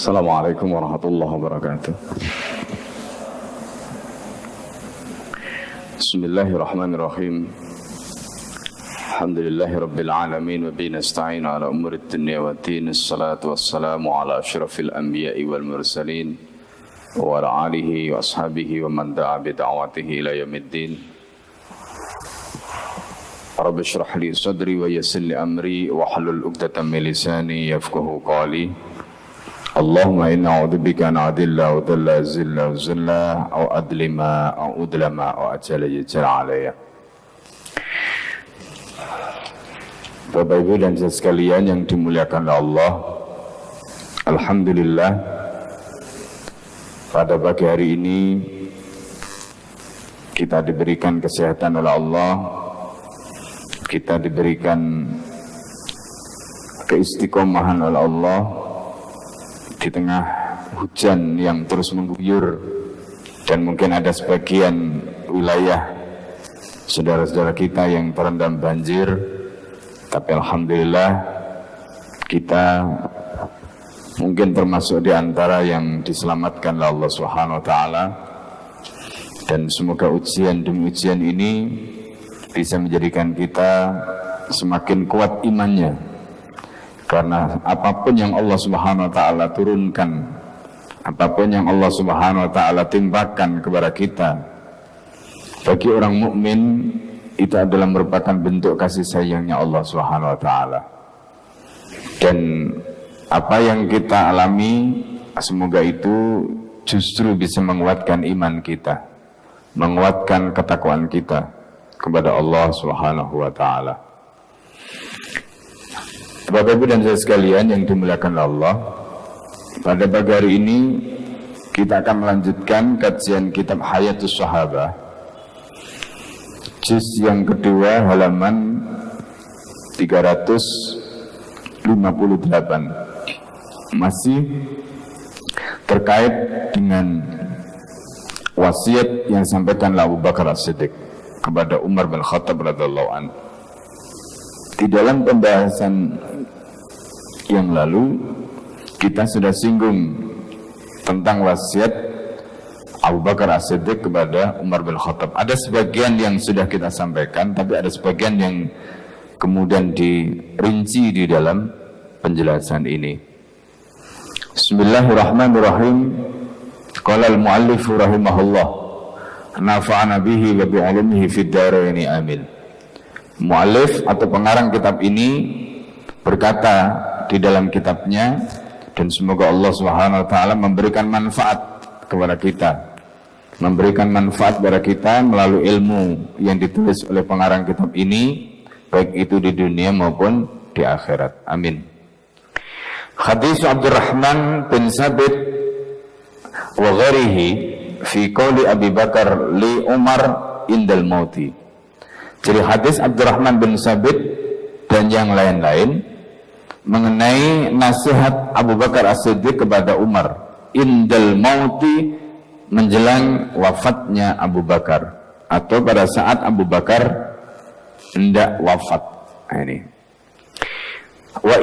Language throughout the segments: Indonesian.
Assalamualaikum warahmatullahi wabarakatuh. Bismillahirrahmanirrahim. Alhamdulillahi rabbil alamin wa bihi nasta'in ala umuri dunya waddin. Assalatu wassalamu ala asyrafil anbiya'i wal mursalin wa ala alihi wa ashabihi wa man da'a bi da'watihi ila yaumiddin. Rabbi shrah li sadri wa yassir li amri wa hlul 'uqdatam min lisani yafqahu qawli. Allahumma inna a'udzubika an adilla wa dhalla zilla wa zilla au adlima au udlama au ajala yajra alayya. Bapak Ibu dan saudara sekalian yang dimuliakan oleh Allah, alhamdulillah pada pagi hari ini kita diberikan kesehatan oleh Allah, kita diberikan keistiqomahan oleh Allah di tengah hujan yang terus mengguyur, dan mungkin ada sebagian wilayah saudara-saudara kita yang terendam banjir, tapi alhamdulillah kita mungkin termasuk di antara yang diselamatkan oleh Allah Subhanahu wa taala, dan semoga ujian demi ujian ini bisa menjadikan kita semakin kuat imannya. Karena apapun yang Allah Subhanahu wa taala turunkan, apapun yang Allah Subhanahu wa taala timpakan kepada kita, bagi orang mukmin itu adalah merupakan bentuk kasih sayangnya Allah Subhanahu wa taala. Dan apa yang kita alami, semoga itu justru bisa menguatkan iman kita, menguatkan ketakwaan kita kepada Allah Subhanahu wa taala. Bapak Ibu dan saudara sekalian yang dimuliakan Allah, pada pagi hari ini kita akan melanjutkan kajian kitab Hayatus Sahabah, juz yang kedua, halaman 358. Masih terkait dengan wasiat yang disampaikan oleh Abu Bakar As-Siddiq kepada Umar bin Khattab radhiyallahu anhu. Di dalam pembahasan yang lalu kita sudah singgung tentang wasiat Abu Bakar As-Siddiq kepada Umar bin Khattab. Ada sebagian yang sudah kita sampaikan, tapi ada sebagian yang kemudian dirinci di dalam penjelasan ini. Bismillahirrahmanirrahim. Qala al-muallif rahimahullah, nafa'ana bihi wa bi'ulumihi fid dharain amin. Muallif atau pengarang kitab ini berkata di dalam kitabnya, dan semoga Allah Subhanahu wa taala memberikan manfaat kepada kita, memberikan manfaat kepada kita melalui ilmu yang ditulis oleh pengarang kitab ini, baik itu di dunia maupun di akhirat. Amin. Hadis Abdurrahman bin Sabit wa ghairihi fi qouli Abi Bakar li Umar indal mauti. Jadi hadis Abdurrahman bin Sabit dan yang lain-lain mengenai nasihat Abu Bakar As-Siddiq kepada Umar indal mauti, menjelang wafatnya Abu Bakar, atau pada saat Abu Bakar hendak wafat. Nah, ini. Wa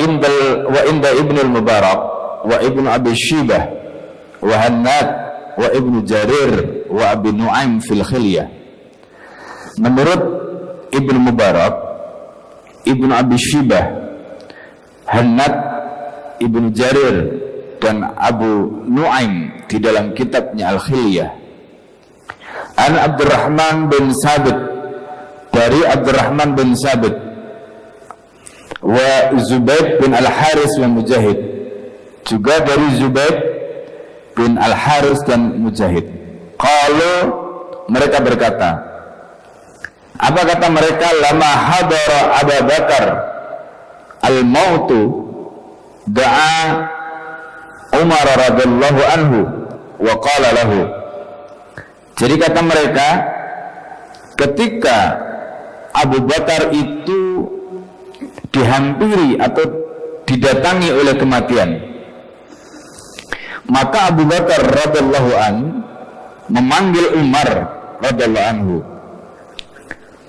inda Ibnu al-Mubarak wa Ibnu Abi Shibah wa Hannad wa Ibnu Jarir wa Abi Nu'aim fil Khilyah. Menurut Ibnu Mubarak, Ibnu Abi Shibah, Hannad, Ibnu Jarir, dan Abu Nu'aim di dalam kitabnya Al-Khilyah, an Abdurrahman bin Sabit, dari Abdurrahman bin Sabit, wa Zubaid bin Al-Haris wa Mujahid, juga dari Zubaid bin Al-Haris dan Mujahid. Kalau mereka berkata, apa kata mereka? Lama hadara Abu Bakar al-mautu da'a Umar radhiyallahu anhu wa qala lahu. Jadi kata mereka, ketika Abu Bakar itu dihampiri atau didatangi oleh kematian, maka Abu Bakar radhiyallahu anhu memanggil Umar radhiyallahu anhu.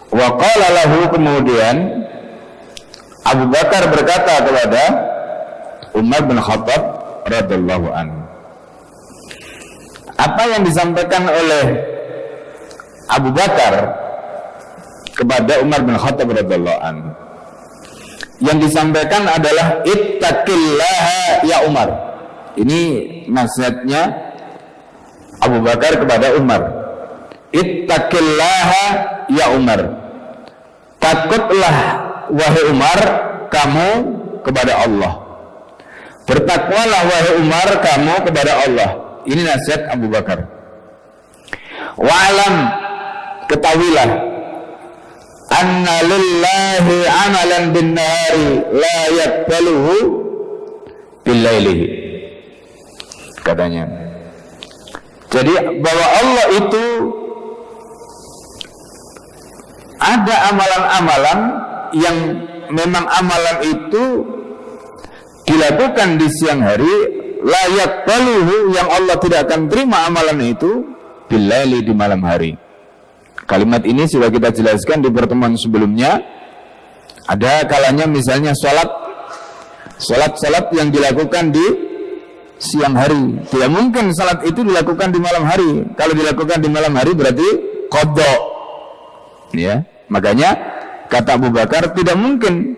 Wa qala lahu, kemudian Abu Bakar berkata kepada Umar bin Khattab, radhiyallahu anhu. Apa yang disampaikan oleh Abu Bakar kepada Umar bin Khattab radhiyallahu anhu, yang disampaikan adalah ittaqillaha ya Umar. Ini nasihatnya Abu Bakar kepada Umar. Ittaqillaha ya Umar. Takutlah wahai Umar kamu kepada Allah. Bertakwalah wahai Umar kamu kepada Allah. Ini nasihat Abu Bakar. Wa'lam, ketahuilah, anna lillahi amalan bin nahari la yaqbaluhu bil lailihi. Katanya. Jadi bahwa Allah itu ada amalan-amalan yang memang amalan itu dilakukan di siang hari, layak baluhu, yang Allah tidak akan terima amalan itu billaili, di malam hari. Kalimat ini sudah kita jelaskan di pertemuan sebelumnya. Ada kalanya misalnya salat yang dilakukan di siang hari, tidak mungkin salat itu dilakukan di malam hari. Kalau dilakukan di malam hari berarti qadha. Ya, makanya kata Abu Bakar, tidak mungkin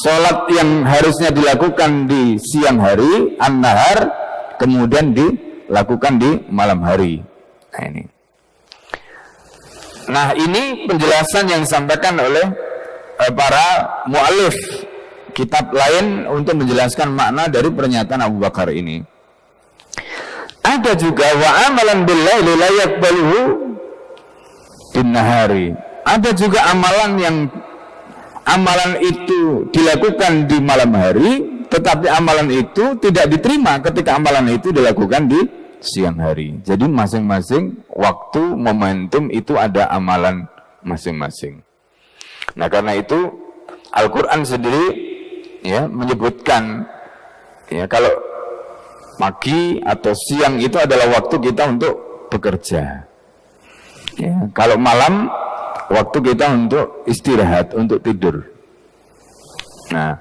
salat yang harusnya dilakukan di siang hari, an-nahar, kemudian dilakukan di malam hari. Nah ini penjelasan yang disampaikan oleh para mu'allif kitab lain untuk menjelaskan makna dari pernyataan Abu Bakar ini. Ada juga wa amalan billaili la yaqbaluhu bin nahari. Ada juga amalan itu dilakukan di malam hari, tetapi amalan itu tidak diterima ketika amalan itu dilakukan di siang hari. Jadi masing-masing waktu, momentum itu ada amalan masing-masing. Nah karena itu Al-Quran sendiri ya menyebutkan ya kalau pagi atau siang itu adalah waktu kita untuk bekerja. Ya, kalau malam waktu kita untuk istirahat, untuk tidur. Nah,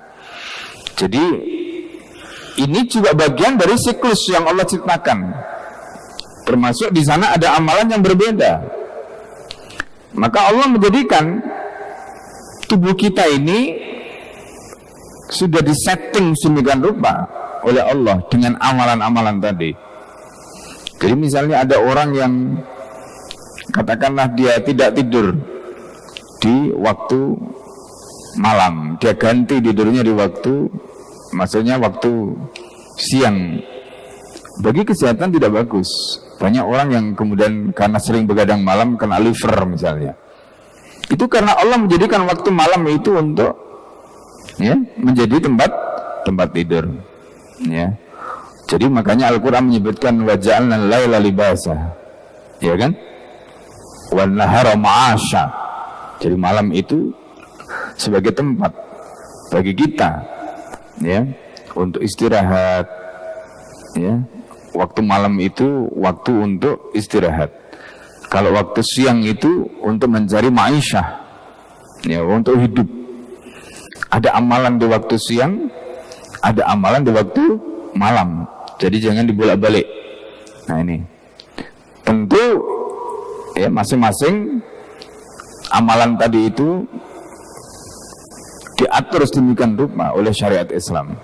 jadi ini juga bagian dari siklus yang Allah ciptakan. Termasuk di sana ada amalan yang berbeda. Maka Allah menjadikan tubuh kita ini sudah disetting sedemikian rupa oleh Allah dengan amalan-amalan tadi. Jadi misalnya ada orang yang katakanlah dia tidak tidur di waktu malam, dia ganti tidurnya di waktu, maksudnya waktu siang. Bagi kesehatan tidak bagus. Banyak orang yang kemudian karena sering begadang malam kena liver misalnya. Itu karena Allah menjadikan waktu malam itu untuk ya menjadi tempat tidur. Ya. Jadi makanya Al-Quran menyebutkan wa ja'alna al-laila libasa. Ya kan? Wan nahara ma'asha. Jadi malam itu sebagai tempat bagi kita ya untuk istirahat. Ya. Waktu malam itu waktu untuk istirahat. Kalau waktu siang itu untuk mencari ma'isyah. Ya, untuk hidup. Ada amalan di waktu siang, ada amalan di waktu malam. Jadi jangan dibolak-balik. Nah ini tentu ya masing-masing amalan tadi itu diatur sedemikian rupa oleh syariat Islam.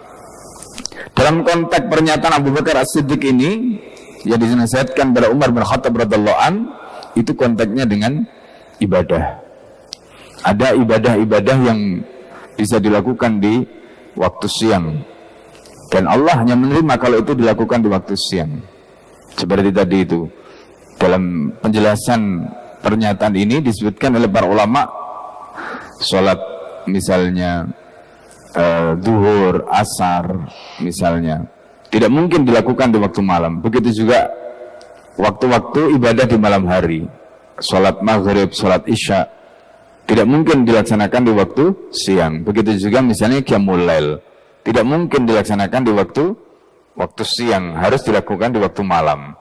Dalam konteks pernyataan Abu Bakar As-Siddiq ini yang dinasihatkan pada Umar bin Khattab radhiyallahu an, itu konteksnya dengan ibadah. Ada ibadah-ibadah yang bisa dilakukan di waktu siang, dan Allah hanya menerima kalau itu dilakukan di waktu siang. Seperti tadi itu dalam penjelasan pernyataan ini disebutkan oleh para ulama, sholat misalnya duhur, asar misalnya tidak mungkin dilakukan di waktu malam. Begitu juga waktu-waktu ibadah di malam hari, sholat maghrib, sholat isya tidak mungkin dilaksanakan di waktu siang. Begitu juga misalnya qiyamul lail tidak mungkin dilaksanakan di waktu siang, harus dilakukan di waktu malam.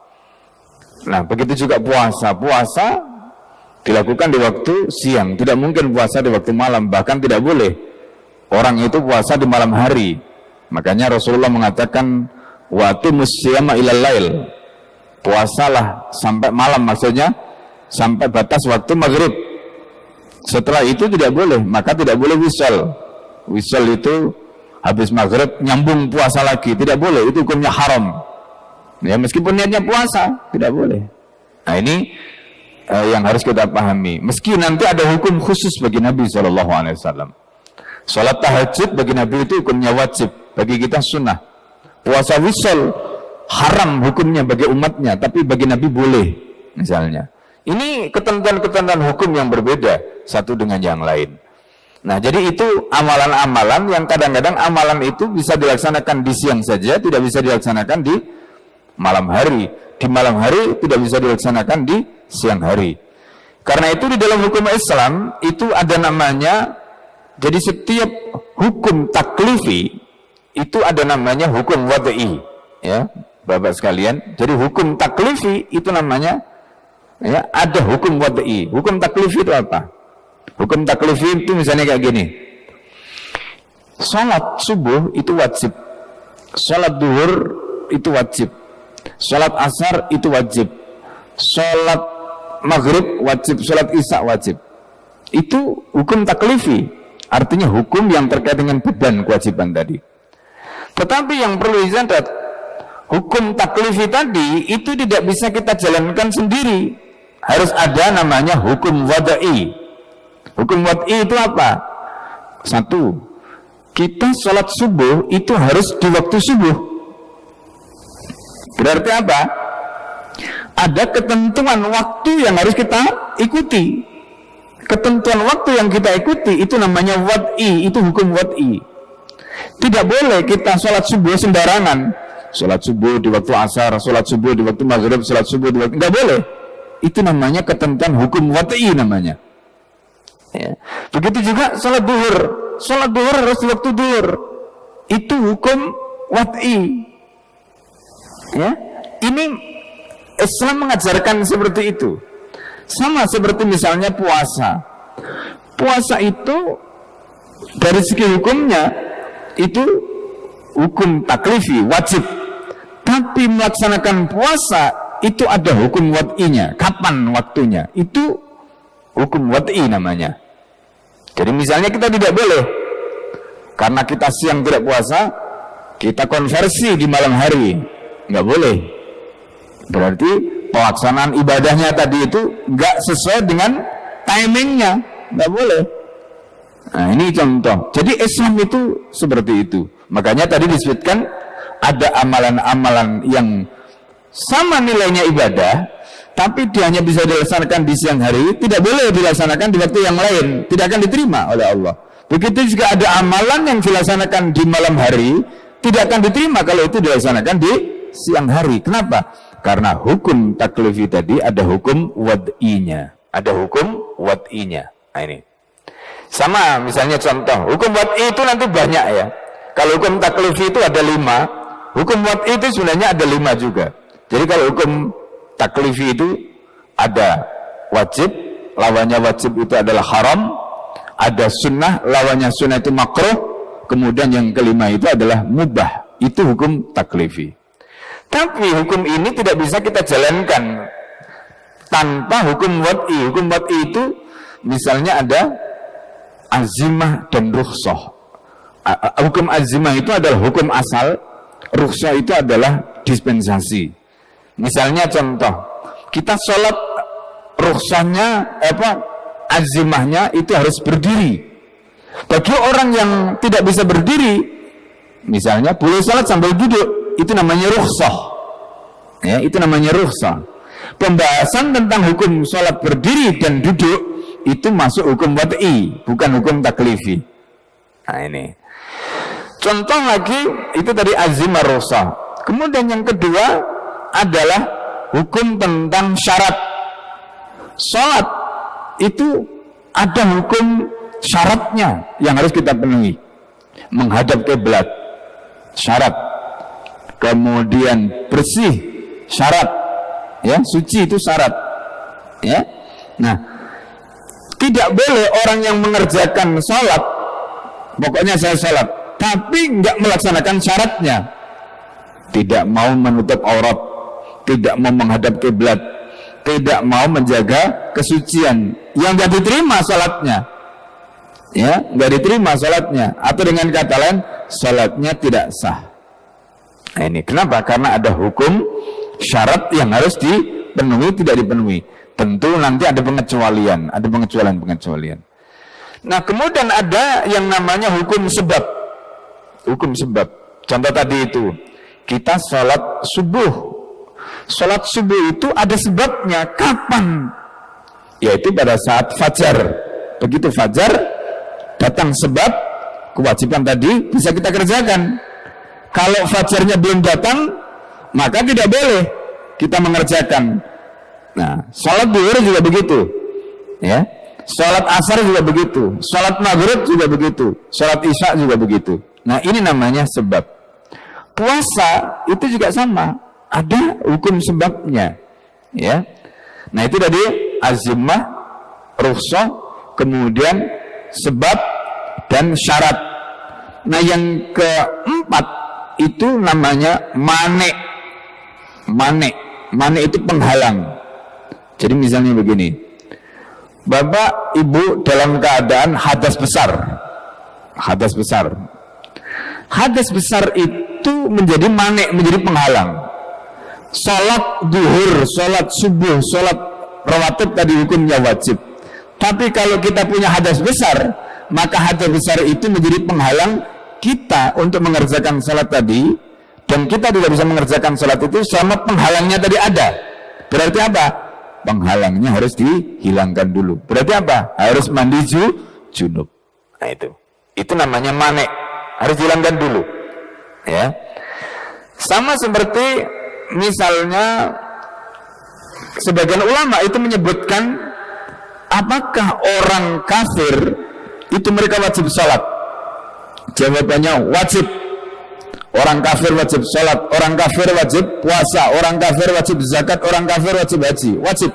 Nah begitu juga puasa dilakukan di waktu siang, tidak mungkin puasa di waktu malam. Bahkan tidak boleh orang itu puasa di malam hari. Makanya Rasulullah mengatakan wa aqimus siyama ilal lail. Puasalah sampai malam, maksudnya sampai batas waktu maghrib. Setelah itu tidak boleh, maka tidak boleh wisal. Wisal itu habis maghrib nyambung puasa lagi, tidak boleh, itu hukumnya haram. Ya, meskipun niatnya puasa, tidak boleh. Nah ini yang harus kita pahami. Meski nanti ada hukum khusus bagi Nabi SAW. Salat tahajud bagi Nabi itu hukumnya wajib, bagi kita sunnah. Puasa wisal haram hukumnya bagi umatnya, tapi bagi Nabi boleh misalnya. Ini ketentuan-ketentuan hukum yang berbeda satu dengan yang lain. Nah, jadi itu amalan-amalan yang kadang-kadang amalan itu bisa dilaksanakan di siang saja, tidak bisa dilaksanakan di malam hari. Di malam hari tidak bisa dilaksanakan di siang hari. Karena itu di dalam hukum Islam itu ada namanya, jadi setiap hukum taklifi itu ada namanya hukum wad'i, ya. Bapak sekalian, jadi hukum taklifi itu namanya, ya, ada hukum wad'i. Hukum taklifi itu apa? Hukum taklifi itu misalnya kayak gini. Salat subuh itu wajib. Salat duhur itu wajib. Salat asar itu wajib. Salat maghrib wajib. Salat isya wajib. Itu hukum taklifi. Artinya hukum yang terkait dengan beban kewajiban tadi. Tetapi yang perlu dicatat, hukum taklifi tadi itu tidak bisa kita jalankan sendiri. Harus ada namanya hukum wad'i. Hukum wad'i itu apa? Satu, kita sholat subuh itu harus di waktu subuh. Berarti apa? Ada ketentuan waktu yang harus kita ikuti. Ketentuan waktu yang kita ikuti itu namanya wad'i, itu hukum wad'i. Tidak boleh kita sholat subuh sembarangan. Sholat subuh di waktu asar, sholat subuh di waktu maghrib, sholat subuh di waktu, tidak boleh. Itu namanya ketentuan hukum wad'i namanya. Ya. Begitu juga sholat duhur. Sholat duhur harus di waktu duhur. Itu hukum wad'i. Ya. Ini Islam mengajarkan seperti itu. Sama seperti misalnya puasa. Puasa itu dari segi hukumnya itu hukum taklifi, wajib. Tapi melaksanakan puasa itu ada hukum wad'inya. Kapan waktunya? Itu hukum wad'i namanya. Jadi misalnya kita tidak boleh, karena kita siang tidak puasa, kita konversi di malam hari, nggak boleh. Berarti pelaksanaan ibadahnya tadi itu nggak sesuai dengan timingnya, nggak boleh. Nah ini contoh. Jadi Islam itu seperti itu. Makanya tadi disebutkan ada amalan-amalan yang sama nilainya ibadah, tapi dia hanya bisa dilaksanakan di siang hari, tidak boleh dilaksanakan di waktu yang lain, tidak akan diterima oleh Allah. Begitu juga ada amalan yang dilaksanakan di malam hari, tidak akan diterima kalau itu dilaksanakan di siang hari. Kenapa? Karena hukum taklifi tadi ada hukum wad'inya. Ada hukum wad'inya. Nah ini. Sama misalnya contoh, hukum wad'i itu nanti banyak ya. Kalau hukum taklifi itu ada 5, hukum wad'i itu sebenarnya ada 5 juga. Jadi kalau hukum taklifi itu ada wajib, lawannya wajib itu adalah haram, ada sunnah, lawannya sunnah itu makruh, kemudian yang kelima itu adalah mubah. Itu hukum taklifi. Tapi hukum ini tidak bisa kita jalankan tanpa hukum wad'i. Hukum wad'i itu misalnya ada azimah dan rukhsah. Hukum azimah itu adalah hukum asal, rukhsah itu adalah dispensasi. Misalnya contoh, kita sholat rukhsahnya azimahnya itu harus berdiri. Bagi orang yang tidak bisa berdiri, misalnya boleh sholat sambil duduk, itu namanya rukhsah. Ya, itu namanya rukhsah. Pembahasan tentang hukum sholat berdiri dan duduk itu masuk hukum wad'i, bukan hukum taklifi. Nah ini. Contoh lagi itu tadi azimah rukhsah. Kemudian yang kedua adalah hukum tentang syarat. Salat itu ada hukum syaratnya yang harus kita penuhi. Menghadap kiblat, syarat. Kemudian bersih, syarat. Ya, suci itu syarat. Ya. Nah, tidak boleh orang yang mengerjakan salat, pokoknya saya salat, tapi nggak melaksanakan syaratnya. Tidak mau menutup aurat, tidak mau menghadap kiblat, tidak mau menjaga kesucian, yang nggak diterima salatnya. Ya, nggak diterima salatnya, atau dengan kata lain salatnya tidak sah. Nah, ini kenapa? Karena ada hukum syarat yang harus dipenuhi, tidak dipenuhi. Tentu nanti ada pengecualian, ada pengecualian. Nah, kemudian ada yang namanya hukum sebab. Hukum sebab. Contoh tadi itu, kita sholat subuh. Sholat subuh itu ada sebabnya. Kapan? Yaitu pada saat fajar. Begitu fajar datang sebab, kewajiban tadi bisa kita kerjakan. Kalau fajarnya belum datang, maka tidak boleh kita mengerjakan. Nah, sholat duhur juga begitu, ya. Sholat asar juga begitu, sholat maghrib juga begitu, sholat isya juga begitu. Nah, ini namanya sebab. Puasa itu juga sama, ada hukum sebabnya, ya. Nah, itu tadi azimah, rukhsah, kemudian sebab dan syarat. Nah, yang keempat itu namanya mane. Mane itu penghalang. Jadi misalnya begini, bapak ibu dalam keadaan hadas besar. Hadas besar itu menjadi mane, menjadi penghalang. Sholat duhur, sholat subuh, sholat rawatib tadi hukumnya wajib. Tapi kalau kita punya hadas besar, maka hadas besar itu menjadi penghalang kita untuk mengerjakan sholat tadi. Dan kita tidak bisa mengerjakan sholat itu selama penghalangnya tadi ada. Berarti apa? Penghalangnya harus dihilangkan dulu. Berarti apa? Harus mandi junub. Nah, itu namanya mane, harus dihilangkan dulu, ya. Sama seperti misalnya sebagian ulama itu menyebutkan, apakah orang kafir itu mereka wajib sholat? Jawabannya wajib. Orang kafir wajib sholat, orang kafir wajib puasa, orang kafir wajib zakat, orang kafir wajib haji, wajib.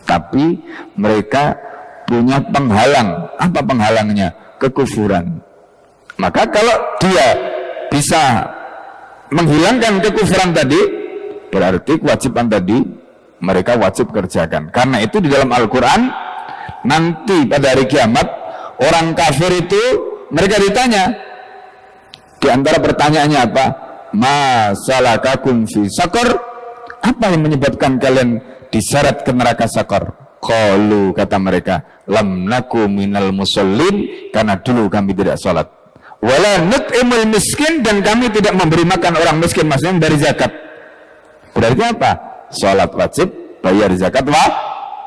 Tapi mereka punya penghalang. Apa penghalangnya? Kekufuran. Maka kalau dia bisa menghilangkan kekufuran tadi, berarti kewajiban tadi mereka wajib kerjakan. Karena itu di dalam Al-Quran, nanti pada hari kiamat, orang kafir itu mereka ditanya, di antara pertanyaannya apa? Masalakakum fi sakor? Apa yang menyebabkan kalian diseret ke neraka sakor? Qalu, kata mereka, lam naku minal musallin, karena dulu kami tidak sholat. Wala nut'imul miskin, dan kami tidak memberi makan orang miskin, maksudnya dari zakat. Berarti apa? Sholat wajib, bayar zakat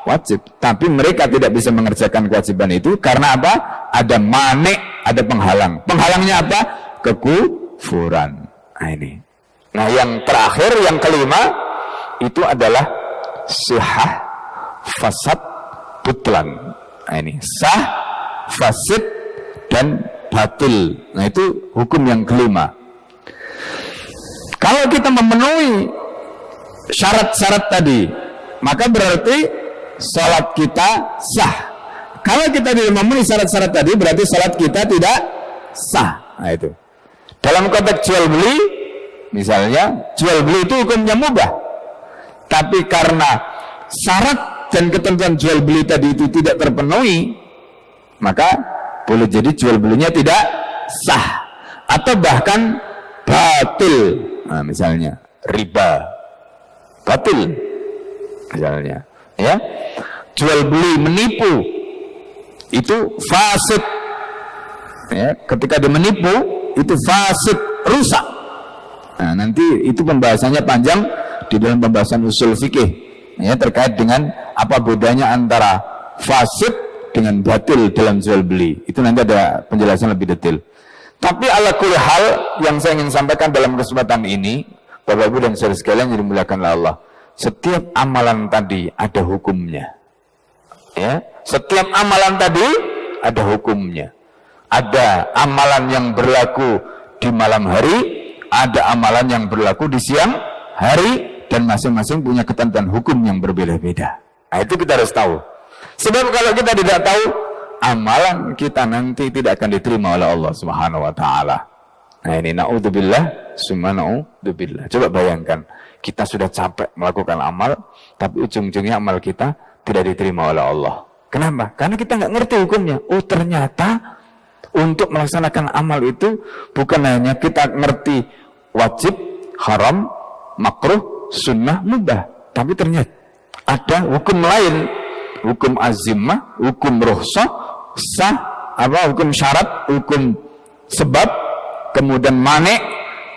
wajib. Tapi mereka tidak bisa mengerjakan kewajiban itu karena apa? Ada mane, ada penghalang. Penghalangnya apa? Kekufuran. Nah, ini. Nah, yang terakhir, yang kelima itu adalah sihah, fasad, butlan. Nah, ini sah, fasid, dan batil. Nah, itu hukum yang kelima. Kalau kita memenuhi syarat-syarat tadi, maka berarti salat kita sah. Kalau kita tidak memenuhi syarat-syarat tadi, berarti salat kita tidak sah. Nah, itu. Dalam konteks jual beli, misalnya jual beli itu hukumnya mubah, tapi karena syarat dan ketentuan jual beli tadi itu tidak terpenuhi, maka boleh jadi jual belinya tidak sah atau bahkan batil. Nah, misalnya riba, batil, misalnya, ya. Jual beli menipu itu fasid, ya. Ketika dia menipu itu fasid, rusak. Nah, nanti itu pembahasannya panjang di dalam pembahasan usul fikih, ya, terkait dengan apa bedanya antara fasid dengan batil dalam jual beli. Itu nanti ada penjelasan lebih detail. Tapi ala kulli hal, yang saya ingin sampaikan dalam kesempatan ini, Bapak Ibu dan saudara sekalian yang dimuliakan oleh Allah, setiap amalan tadi ada hukumnya, ya. Setiap amalan tadi ada hukumnya. Ada amalan yang berlaku di malam hari, ada amalan yang berlaku di siang hari, dan masing-masing punya ketentuan hukum yang berbeda-beda. Nah, itu kita harus tahu. Sebab kalau kita tidak tahu amalan kita nanti tidak akan diterima oleh Allah Subhanahu wa taala. Nah ini naudzubillah, summa naudzubillah. Coba bayangkan, kita sudah capek melakukan amal, tapi ujung-ujungnya amal kita tidak diterima oleh Allah. Kenapa? Karena kita nggak ngerti hukumnya. Oh ternyata untuk melaksanakan amal itu bukan hanya kita ngerti wajib, haram, makruh, sunnah, mubah, tapi ternyata ada hukum lain, hukum azimah, hukum rukhsah, sah, hukum syarat, hukum sebab, kemudian mane,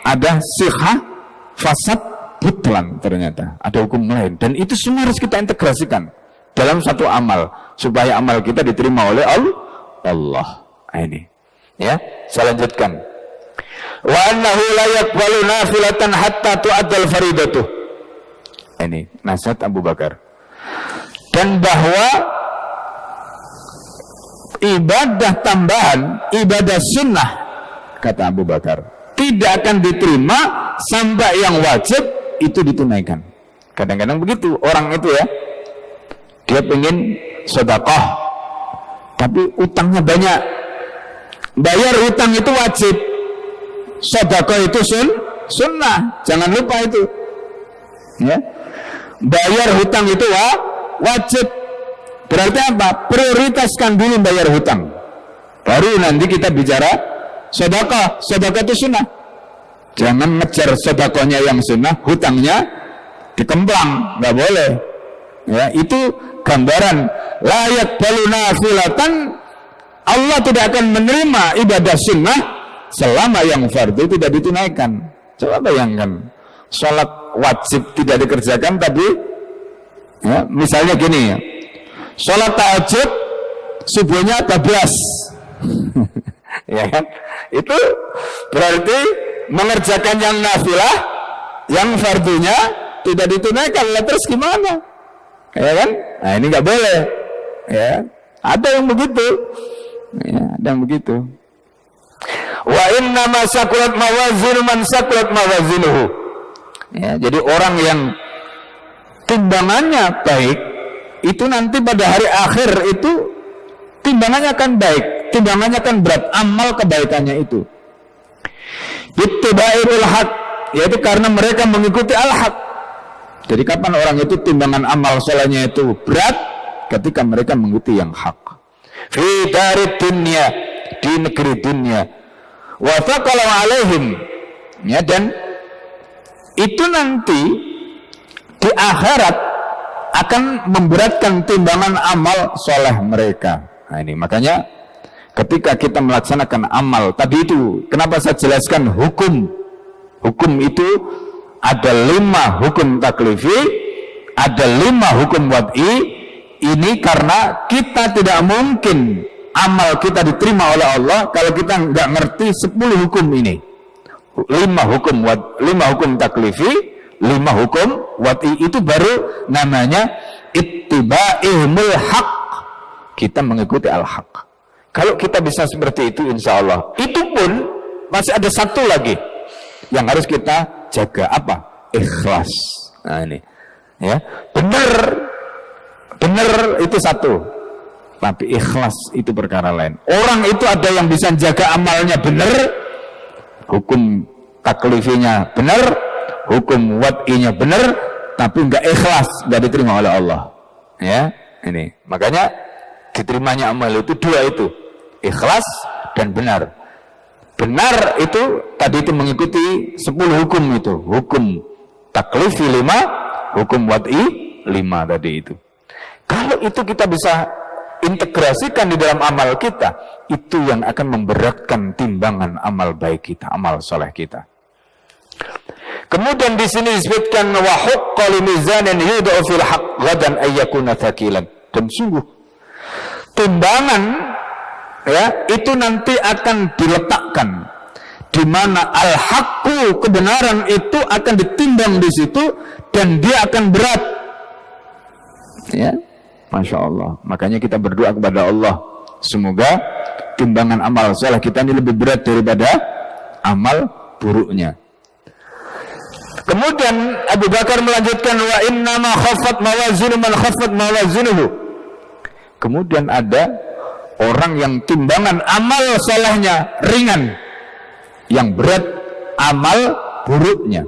ada sihah, fasad, butlan, ternyata ada hukum lain, dan itu semua harus kita integrasikan dalam satu amal supaya amal kita diterima oleh Allah. Ini ya, saya lanjutkan. Wa annahu la yaqbalu nafilatan hatta tu'addal faridatuh. Ini nasihat Abu Bakar. Dan bahwa ibadah tambahan, ibadah sunnah, kata Abu Bakar, tidak akan diterima sampai yang wajib itu ditunaikan. Kadang-kadang begitu orang itu ya, dia pengen sedekah tapi utangnya banyak. Bayar hutang itu wajib, sedekah itu sunnah, jangan lupa itu ya. Bayar hutang itu wajib, berarti apa? Prioritaskan dulu bayar hutang, baru nanti kita bicara sedekah. Sedekah itu sunnah, jangan ngejar sedekahnya yang sunnah, hutangnya dikembang, nggak boleh ya. Itu gambaran layak balu nafilatan. Allah tidak akan menerima ibadah sunnah selama yang fardu tidak ditunaikan. Coba bayangkan, sholat wajib tidak dikerjakan, tapi ya, misalnya gini ya, sholat tahajud subuhnya 12 ya kan, itu berarti mengerjakan yang nafilah, yang fardunya tidak ditunaikan. Lah terus gimana ya kan? Nah ini nggak boleh ya, ada yang begitu ya, ada yang begitu. Wa inna ma sakulat mawazinu man sakulat mawazinuhu ya, jadi orang yang timbangannya baik itu nanti pada hari akhir itu timbangannya akan baik, timbangannya akan berat, amal kebaikannya itu. Ittiba'il haq, yaitu karena mereka mengikuti al-haq. Jadi kapan orang itu timbangan amal solehnya itu berat? Ketika mereka mengikuti yang hak. Fi darid dunya, di negeri dunia. Wa thaqala alaihim, ya, dan itu nanti di akhirat akan memberatkan timbangan amal soleh mereka. Nah ini makanya ketika kita melaksanakan amal tadi itu, kenapa saya jelaskan hukum itu ada 5 hukum taklifi, ada 5 hukum wad'i. Ini karena kita tidak mungkin amal kita diterima oleh Allah kalau kita nggak ngerti 10 hukum ini. 5 hukum taklifi, 5 hukum wad'i, itu baru namanya ittiba'ihmul haq. Kita mengikuti al-haq. Kalau kita bisa seperti itu, insya Allah. Itu pun masih ada satu lagi yang harus kita jaga, apa? Ikhlas. Nah ini, ya, benar itu satu, tapi ikhlas itu perkara lain. Orang itu ada yang bisa jaga amalnya benar, hukum taklifinya benar, hukum wad'inya benar, tapi enggak ikhlas, enggak diterima oleh Allah. Ya, ini makanya diterimanya amal itu 2 itu, ikhlas dan benar. Benar itu tadi itu mengikuti 10 hukum itu, hukum taklifi 5, hukum wad'i 5 tadi itu. Kalau itu kita bisa integrasikan di dalam amal kita, itu yang akan memberatkan timbangan amal baik kita, amal soleh kita. Kemudian di sini disebutkan wa huqqa limizanin yud'u fil haqq ghadan ayyakuna thaqilan. Dan sungguh timbangan ya itu nanti akan diletakkan di mana al-haqqu, kebenaran itu akan ditimbang di situ dan dia akan berat. Ya, Masya Allah. Makanya kita berdoa kepada Allah, semoga timbangan amal saleh kita ini lebih berat daripada amal buruknya. Kemudian Abu Bakar melanjutkan wa inna ma khaffat mawazinu man khaffat mawazinuhu. Kemudian ada orang yang timbangan amal solehnya ringan, yang berat amal buruknya.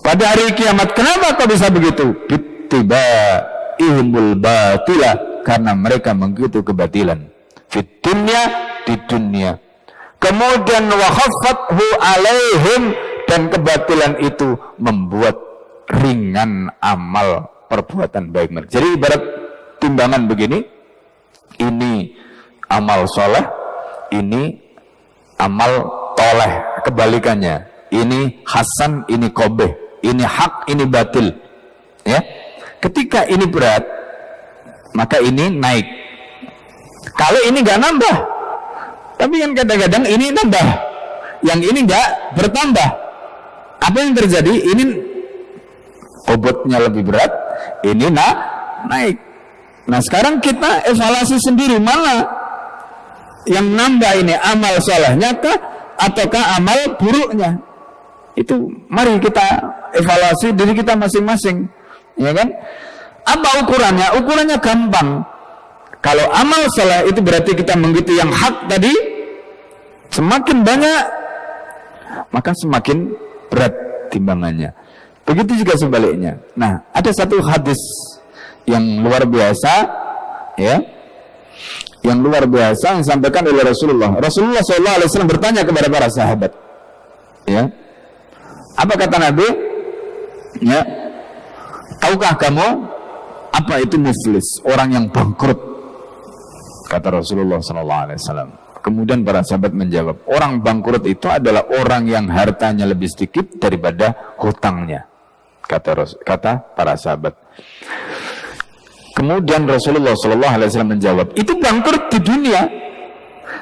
Pada hari kiamat, kenapa kok bisa begitu? Bittiba'ihimul batila, karena mereka mengikuti kebatilan. Fit dunya, di dunia. Kemudian wa khaffathu alaihim, dan kebatilan itu membuat ringan amal perbuatan baik mereka. Jadi ibarat timbangan begini, ini amal soleh, ini amal toleh, kebalikannya. Ini hasan, ini qobeh, ini hak, ini batil. Ya, ketika ini berat, maka ini naik. Kalau ini nggak nambah, tapi kan kadang-kadang ini nambah, yang ini nggak bertambah. Apa yang terjadi? Ini bobotnya lebih berat, ini naik. Nah sekarang kita evaluasi sendiri, mana yang nambah ini, amal solehnya kah ataukah amal buruknya? Itu mari kita evaluasi diri kita masing-masing, ya kan? Apa ukurannya? Ukurannya gampang. Kalau amal soleh itu berarti kita mengikuti yang hak tadi, semakin banyak maka semakin berat timbangannya. Begitu juga sebaliknya. Nah, ada satu hadis yang luar biasa, ya, yang luar biasa yang disampaikan oleh Rasulullah. Rasulullah SAW bertanya kepada para sahabat, ya, apa kata Nabi? Ya, tahukah kamu apa itu muflis? Orang yang bangkrut, kata Rasulullah SAW. Kemudian para sahabat menjawab, orang bangkrut itu adalah orang yang hartanya lebih sedikit daripada hutangnya, kata para sahabat. Kemudian Rasulullah SAW menjawab, itu bangkrut di dunia.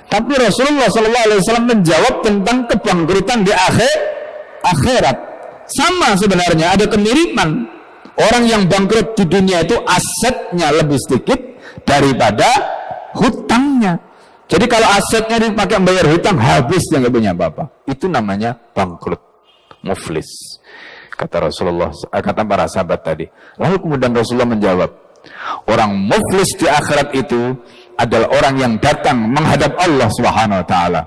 Tapi Rasulullah SAW menjawab tentang kebangkrutan di akhirat. Sama sebenarnya, ada kemiripan. Orang yang bangkrut di dunia itu asetnya lebih sedikit daripada hutangnya. Jadi kalau asetnya dipakai membayar hutang, habis dia nggak punya apa-apa. Itu namanya bangkrut, muflis. Kata Rasulullah, kata para sahabat tadi. Lalu kemudian Rasulullah menjawab, orang muflis di akhirat itu adalah orang yang datang menghadap Allah Subhanahu wa taala.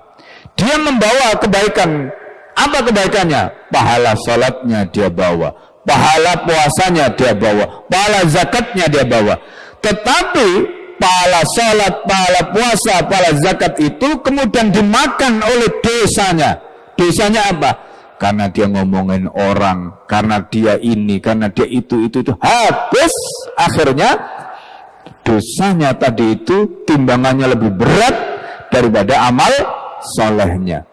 Dia membawa kebaikan. Apa kebaikannya? Pahala salatnya dia bawa, pahala puasanya dia bawa, pahala zakatnya dia bawa. Tetapi pahala salat, pahala puasa, pahala zakat itu kemudian dimakan oleh dosanya. Dosanya apa? Karena dia ngomongin orang, karena dia ini, karena dia itu. Habis akhirnya dosanya tadi itu timbangannya lebih berat daripada amal solehnya.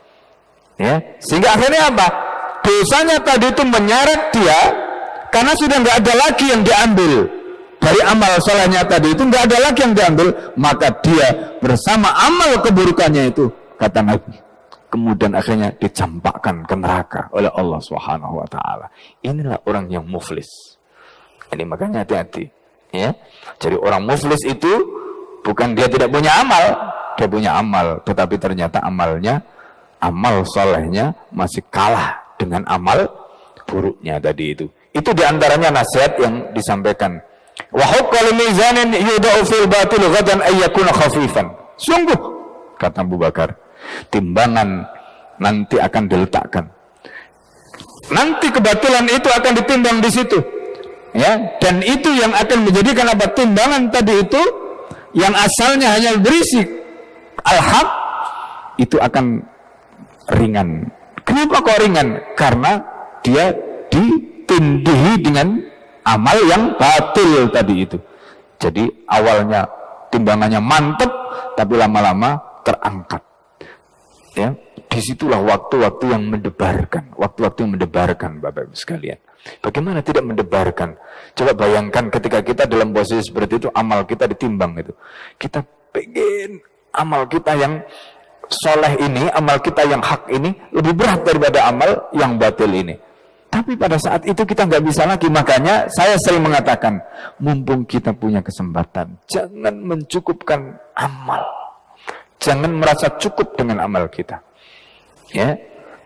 Ya, sehingga akhirnya apa? Dosanya tadi itu menyeret dia, karena sudah nggak ada lagi yang diambil. Dari amal solehnya tadi itu nggak ada lagi yang diambil, maka dia bersama amal keburukannya itu, kata Nabi, kemudian akhirnya dicampakkan ke neraka oleh Allah Subhanahu wa taala. Inilah orang yang muflis. Ini makanya hati-hati, ya. Jadi orang muflis itu bukan dia tidak punya amal, dia punya amal, tetapi ternyata amal solehnya masih kalah dengan amal buruknya tadi itu. Itu diantaranya nasihat yang disampaikan. Wa huqqal mizanin yudau fil batil ghadan ayyakuna khafifan. Sungguh, kata Abu Bakar, timbangan nanti akan diletakkan. Nanti kebatilan itu akan ditimbang di situ. Ya, dan itu yang akan menjadikan apa? Timbangan tadi itu yang asalnya hanya berisi al-haq itu akan ringan. Kenapa kok ringan? Karena dia ditindihi dengan amal yang batil tadi itu. Jadi awalnya timbangannya mantap, tapi lama-lama terangkat. Ya, disitulah waktu-waktu yang mendebarkan, Bapak Ibu sekalian. Bagaimana tidak mendebarkan? Coba bayangkan ketika kita dalam posisi seperti itu, amal kita ditimbang itu. Kita pengen amal kita yang soleh ini, amal kita yang hak ini lebih berat daripada amal yang batil ini. Tapi pada saat itu kita nggak bisa lagi. Makanya saya sering mengatakan, mumpung kita punya kesempatan, jangan mencukupkan amal, jangan merasa cukup dengan amal kita, ya,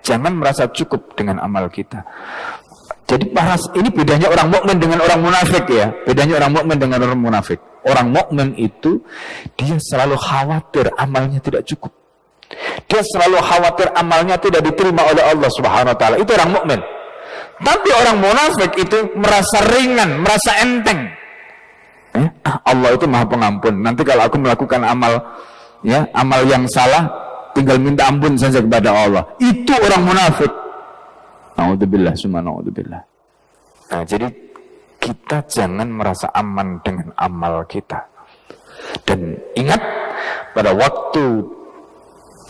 jangan merasa cukup dengan amal kita. Jadi ini bedanya orang mukmin dengan orang munafik, ya, bedanya orang mukmin dengan orang munafik. Orang mukmin itu dia selalu khawatir amalnya tidak cukup. Dia selalu khawatir amalnya tidak diterima oleh Allah Subhanahu wa taala. Itu orang mukmin. Tapi orang munafik itu merasa ringan, merasa enteng. Allah itu Maha Pengampun. Nanti kalau aku melakukan amal yang salah, tinggal minta ampun saja kepada Allah. Itu orang munafik. Na'udzubillah, summa na'udzubillah. Nah, jadi kita jangan merasa aman dengan amal kita. Dan ingat, pada waktu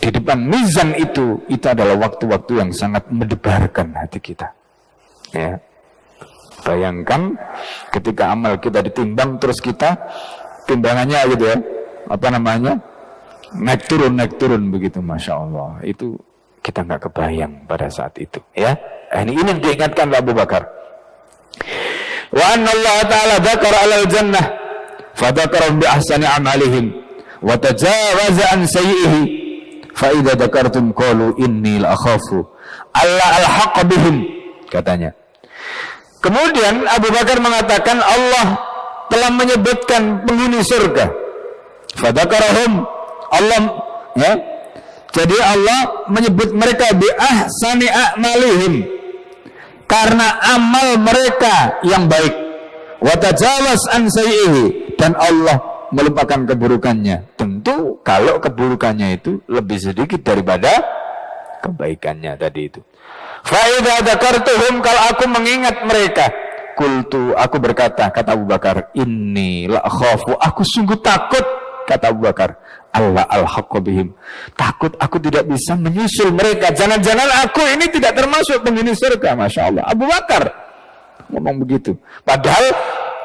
di depan mizan itu adalah waktu-waktu yang sangat mendebarkan hati kita. Ya. Bayangkan ketika amal kita ditimbang, terus kita timbangannya gitu ya, naik turun begitu, Masya Allah. Itu kita nggak kebayang pada saat itu, ya. Ini yang diingatkan oleh Abu Bakar. Wa anna Allah Ta'ala dzakara 'alal jannah fa dzakarahum bi ahsani amalihim wa tajawaza an sayyihi fa idza dzakartum qalu inni la akhafu alla alhaqa bihim, katanya. Kemudian Abu Bakar mengatakan Allah telah menyebutkan penghuni surga. Fa dzakarahum, Allah, ya. Jadi Allah menyebut mereka bi ahsani a'malihim, karena amal mereka yang baik. Wa tajawaz an sayyihi, dan Allah melupakan keburukannya. Tentu kalau keburukannya itu lebih sedikit daripada kebaikannya tadi itu. Fa idza dzakartuhum, kalau aku mengingat mereka, qultu, aku berkata, kata Abu Bakar, inni la khafu, aku sungguh takut, kata Abu Bakar, Allah al-haqqa bihim, takut aku tidak bisa menyusul mereka, jangan-jangan aku ini tidak termasuk penghuni surga. Masya Allah, Abu Bakar ngomong begitu, padahal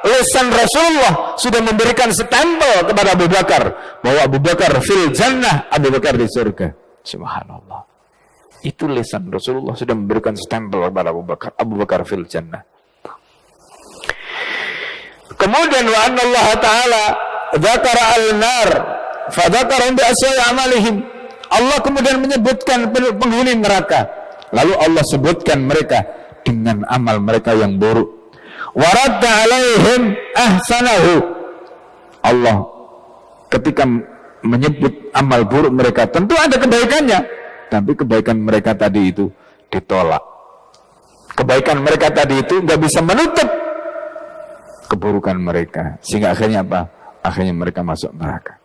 lisan Rasulullah sudah memberikan stempel kepada Abu Bakar bahwa Abu Bakar fil jannah, Abu Bakar di surga. Subhanallah, itu lisan Rasulullah sudah memberikan stempel kepada Abu Bakar fil jannah. Kemudian wa anna Allah Ta'ala dzakara al-nar fa dzakarum bi asya'i amalihim, Allah kemudian menyebutkan penghuni neraka, lalu Allah sebutkan mereka dengan amal mereka yang buruk. Wa radda 'alaihim ahsanahu, Allah ketika menyebut amal buruk mereka, tentu ada kebaikannya, tapi kebaikan mereka tadi itu ditolak. Kebaikan mereka tadi itu nggak bisa menutup keburukan mereka, sehingga akhirnya apa? Akhirnya mereka masuk neraka.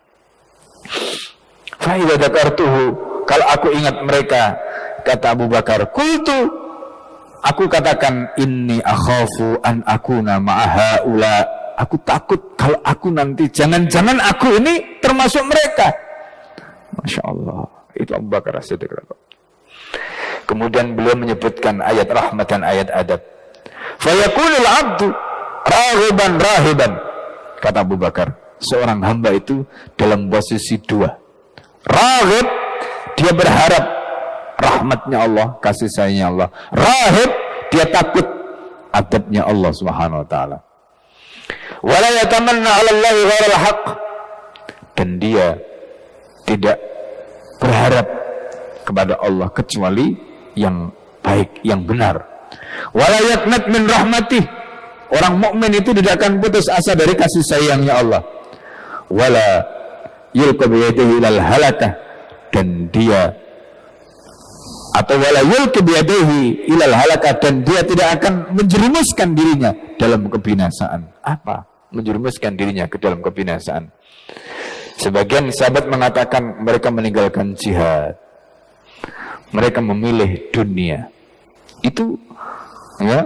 Fa idza dzakartuhu, kalau aku ingat mereka, kata Abu Bakar, qultu, aku katakan, inni akhafu an akuna ma'a haula, aku takut kalau aku nanti jangan-jangan aku ini termasuk mereka. Masya Allah, itu Abu Bakar As-Siddiq. Kemudian beliau menyebutkan ayat rahmat dan ayat adab. Fa yakunul 'abdu raghiban rahiban, kata Abu Bakar, seorang hamba itu dalam posisi dua. Raghib, dia berharap rahmatnya Allah, kasih sayangnya Allah. Rahib, dia takut adabnya Allah Subhanahu wa taala. Wala yatamanna 'ala Allahi ghairal haqq, dan dia tidak berharap kepada Allah kecuali yang baik, yang benar. Wala yaqnat min rahmatih, orang mukmin itu tidak akan putus asa dari kasih sayangnya Allah. Wala yulqa biyadihi ilal halakah, dan dia wala yulqa biyadihi ilal halakah, dan dia tidak akan menjerumuskan dirinya dalam kebinasaan. Apa? Menjerumuskan dirinya ke dalam kebinasaan. Sebagian sahabat mengatakan mereka meninggalkan jihad, mereka memilih dunia. Itu, ya,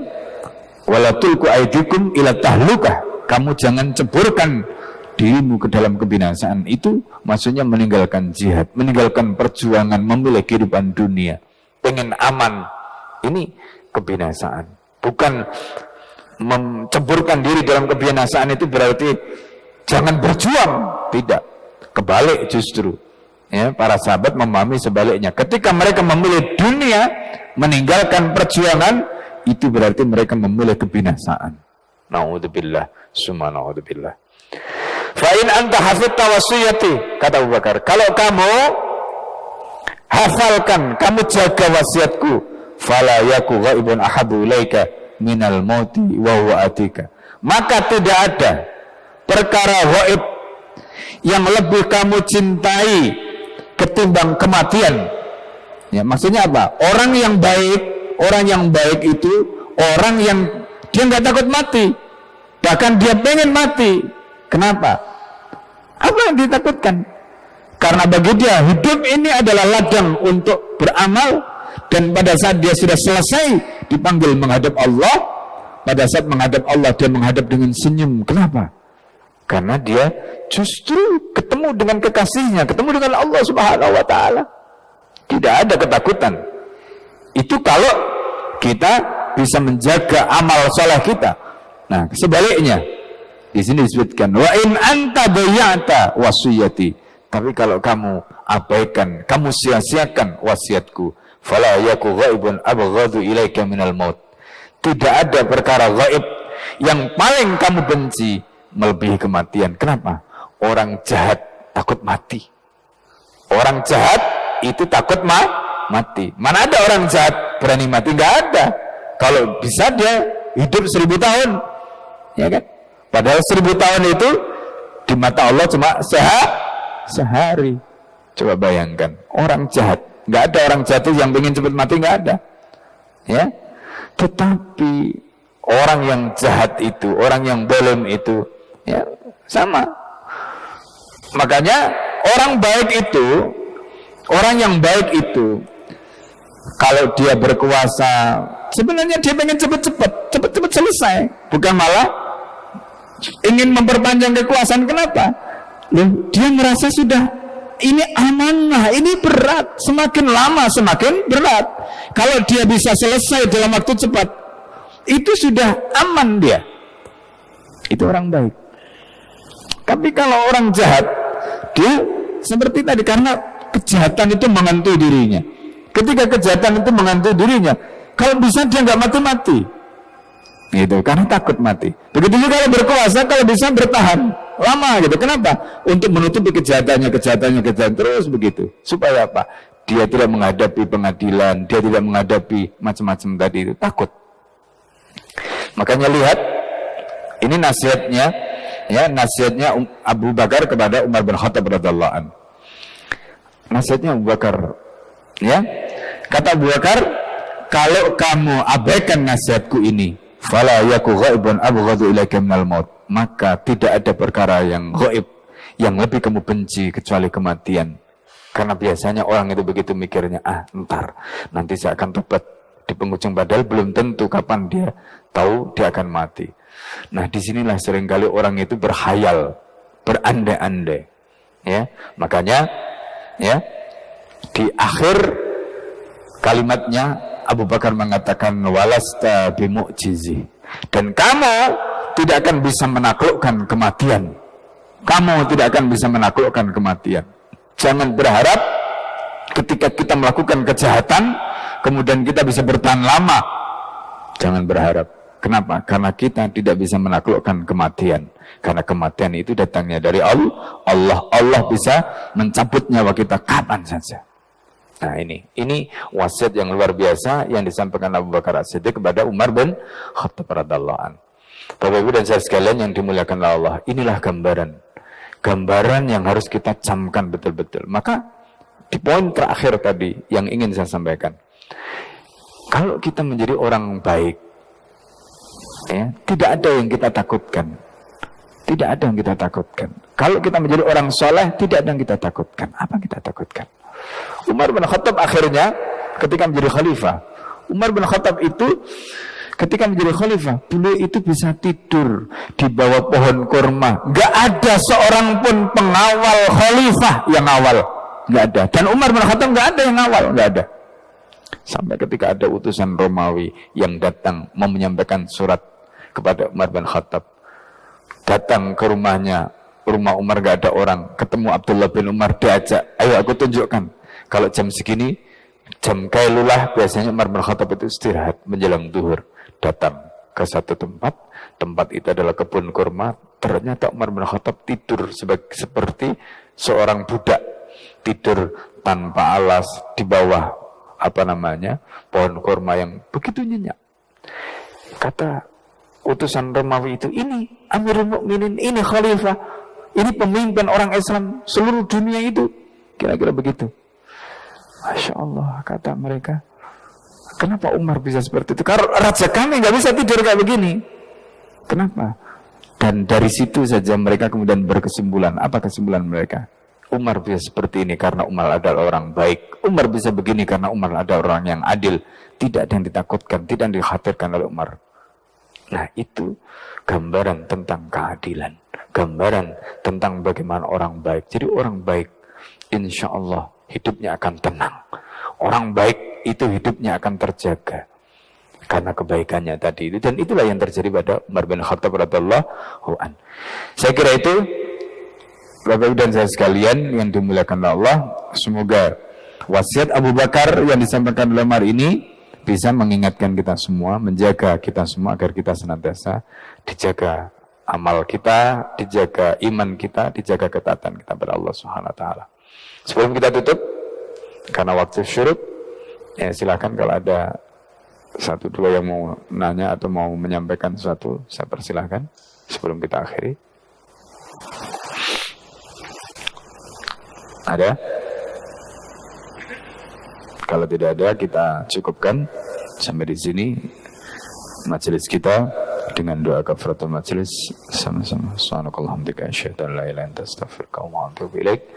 wala tulku aidikum ila tahlukah, kamu jangan ceburkan dirimu ke dalam kebinasaan. Itu maksudnya meninggalkan jihad, meninggalkan perjuangan, memilih kehidupan dunia, pengen aman. Ini kebinasaan. Bukan menceburkan diri dalam kebinasaan itu berarti jangan berjuang, tidak. Kebalik justru, ya, para sahabat memahami sebaliknya. Ketika mereka memilih dunia, meninggalkan perjuangan, itu berarti mereka memilih kebinasaan. Na'udzubillah, summa na'udzubillah. Fa in anta hafidta wasiyati, kata Abu Bakar, kalau kamu hafalkan, kamu jaga wasiatku, fala yaku ghaibun ahabu ilaika minal mauti wa huwa atika, maka tidak ada perkara gaib yang lebih kamu cintai ketimbang kematian. Ya, maksudnya apa? Orang yang baik itu orang yang dia nggak takut mati, bahkan dia pengen mati. Kenapa? Apa yang ditakutkan? Karena bagi dia hidup ini adalah ladang untuk beramal, dan pada saat dia sudah selesai dipanggil menghadap Allah, pada saat menghadap Allah dia menghadap dengan senyum. Kenapa? Karena dia justru ketemu dengan kekasihnya, ketemu dengan Allah Subhanahu wa taala. Tidak ada ketakutan. Itu kalau kita bisa menjaga amal saleh kita. Nah, sebaliknya di sini disebutkan wa in anta bayyata wasiyati. Tapi kalau kamu abaikan, kamu sia-siakan wasiatku, fala yaku ghaibun abghadu ilaika minal maut. Tidak ada perkara gaib yang paling kamu benci melebihi kematian. Kenapa? Orang jahat takut mati. Orang jahat itu takut mati. Mana ada orang jahat berani mati? Nggak ada. Kalau bisa dia hidup 1000 tahun, ya kan? Padahal 1000 tahun itu di mata Allah cuma sehari. Coba bayangkan, orang jahat. Nggak ada orang jahat yang ingin cepat mati, nggak ada. Ya. Tetapi orang yang jahat itu, orang yang zalim itu, ya sama. Makanya orang yang baik itu kalau dia berkuasa, sebenarnya dia pengen cepat selesai, bukan malah ingin memperpanjang kekuasaan. Kenapa? Dia merasa sudah ini amanah, ini berat, semakin lama semakin berat. Kalau dia bisa selesai dalam waktu cepat, itu sudah aman dia. Itu orang baik. Tapi kalau orang jahat, dia seperti tadi, karena kejahatan itu menghantui dirinya. Ketika kejahatan itu menghantui dirinya, kalau bisa dia nggak mati-mati, gitu, karena takut mati. Begitu juga kalau berkuasa, kalau bisa bertahan lama, gitu. Kenapa? Untuk menutupi kejahatan terus begitu. Supaya apa? Dia tidak menghadapi pengadilan, dia tidak menghadapi macam-macam tadi itu, takut. Makanya lihat, ini nasihatnya, ya, nasihatnya Abu Bakar kepada Umar bin Khattab radhiyallahu anhu. Nasihatnya Abu Bakar, ya, kata Abu Bakar, kalau kamu abaikan nasihatku ini, fala yaku ghaibun abghadu ilaika minal maut, maka tidak ada perkara yang gaib yang lebih kamu benci kecuali kematian. Karena biasanya orang itu begitu mikirnya, ntar nanti saya akan tobat di penghujung, padahal belum tentu kapan dia tahu dia akan mati. Nah, disinilah seringkali orang itu berhayal, berandai-andai, ya. Makanya, ya, di akhir kalimatnya Abu Bakar mengatakan walasta bimu'jizi, dan kamu tidak akan bisa menaklukkan kematian. Kamu tidak akan bisa menaklukkan kematian. Jangan berharap ketika kita melakukan kejahatan kemudian kita bisa bertahan lama. Jangan berharap. Kenapa? Karena kita tidak bisa menaklukkan kematian. Karena kematian itu datangnya dari Allah. Allah bisa mencabut nyawa kita kapan saja. Nah, ini wasiat yang luar biasa yang disampaikan Abu Bakar As-Siddiq kepada Umar bin Khattab radhiyallahu anhu. Bapak Ibu dan saya sekalian yang dimuliakan Allah, inilah gambaran yang harus kita camkan betul-betul. Maka di poin terakhir tadi yang ingin saya sampaikan, kalau kita menjadi orang baik, ya, tidak ada yang kita takutkan. Tidak ada yang kita takutkan. Kalau kita menjadi orang soleh, tidak ada yang kita takutkan. Apa yang kita takutkan? Umar bin Khattab akhirnya ketika menjadi khalifah, Umar bin Khattab itu ketika menjadi khalifah, beliau itu bisa tidur di bawah pohon kurma. Gak ada seorang pun pengawal khalifah yang awal, gak ada. Dan Umar bin Khattab gak ada yang awal, gak ada. Sampai ketika ada utusan Romawi yang datang mau menyampaikan surat kepada Umar bin Khattab, datang ke rumahnya, rumah Umar gak ada orang, ketemu Abdullah bin Umar, diajak, ayo aku tunjukkan. Kalau jam segini, jam kailulah, biasanya Umar bin Khattab itu istirahat menjelang zuhur. Datang ke satu tempat itu adalah kebun kurma. Ternyata Umar bin Khattab tidur seperti seorang budak, tidur tanpa alas di bawah pohon kurma yang begitu nyenyak. Kata utusan Romawi itu, ini Amirul Mukminin, ini khalifah, ini pemimpin orang Islam seluruh dunia itu. Kira-kira begitu. Masya Allah, kata mereka. Kenapa Umar bisa seperti itu? Karena raja kami nggak bisa tidur kayak begini. Kenapa? Dan dari situ saja mereka kemudian berkesimpulan. Apa kesimpulan mereka? Umar bisa seperti ini karena Umar adalah orang baik. Umar bisa begini karena Umar adalah orang yang adil. Tidak ada yang ditakutkan, tidak yang dikhawatirkan oleh Umar. Nah, itu gambaran tentang keadilan, gambaran tentang bagaimana orang baik. Jadi orang baik, insya Allah hidupnya akan tenang. Orang baik itu hidupnya akan terjaga karena kebaikannya tadi itu. Dan itulah yang terjadi pada Umar bin Khattab radhiyallahu anhu. Saya kira itu, Bapak Ibu dan saya sekalian yang dimuliakan Allah, semoga wasiat Abu Bakar yang disampaikan dalam hari ini bisa mengingatkan kita semua, menjaga kita semua agar kita senantiasa dijaga amal kita, dijaga iman kita, dijaga ketaatan kita kepada Allah Subhanahu wa taala. Sebelum kita tutup, karena waktu syuruk, ya silakan kalau ada satu dua yang mau nanya atau mau menyampaikan sesuatu, saya persilahkan sebelum kita akhiri. Ada? Kalau tidak ada, kita cukupkan sampai di sini majelis kita dengan doa kafaratul majelis sama-sama. Subhanakallahumma wa bihamdika asyhadu an la ilaha illa anta astaghfiruka wa atubu ilaik.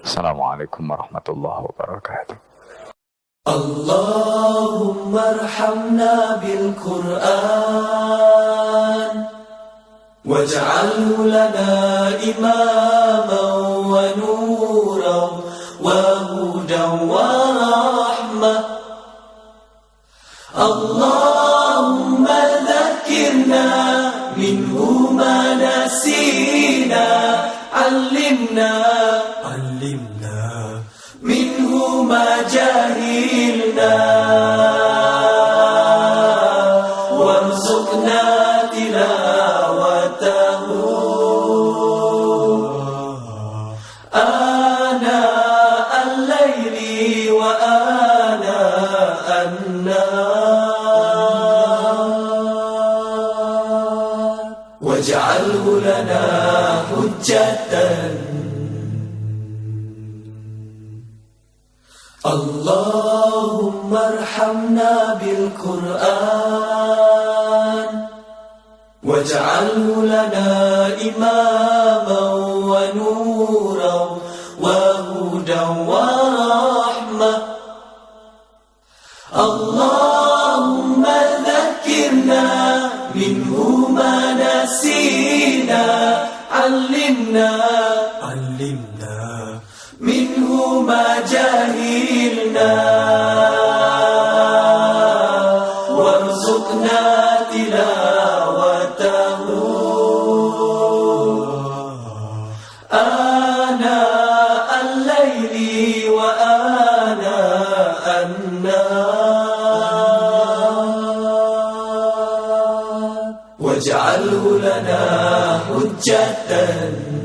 Assalamualaikum warahmatullahi wabarakatuh. Allahumma arhamna bil Qur'an waj'alhu lana imaman wa nuran wa hudan wa rahmah. Allahumma dhakkirna minhu ma nasina, allimna minhu ma jahilna, warzuqna tilawatahu ana al-laili wa ana an-nahar, waj'alhu lana hujjatan. Allahumma arhamna bil Qur'an waj'alhu lana imaman wa nuran wa hudan wa rahmah. Allahumma dhakkirna minhu ma nasina, allimna minhu ma jahilna, warzuqna tilawatahu ana al-laili wa ana an-nahar, waj'alhu lana hujjatan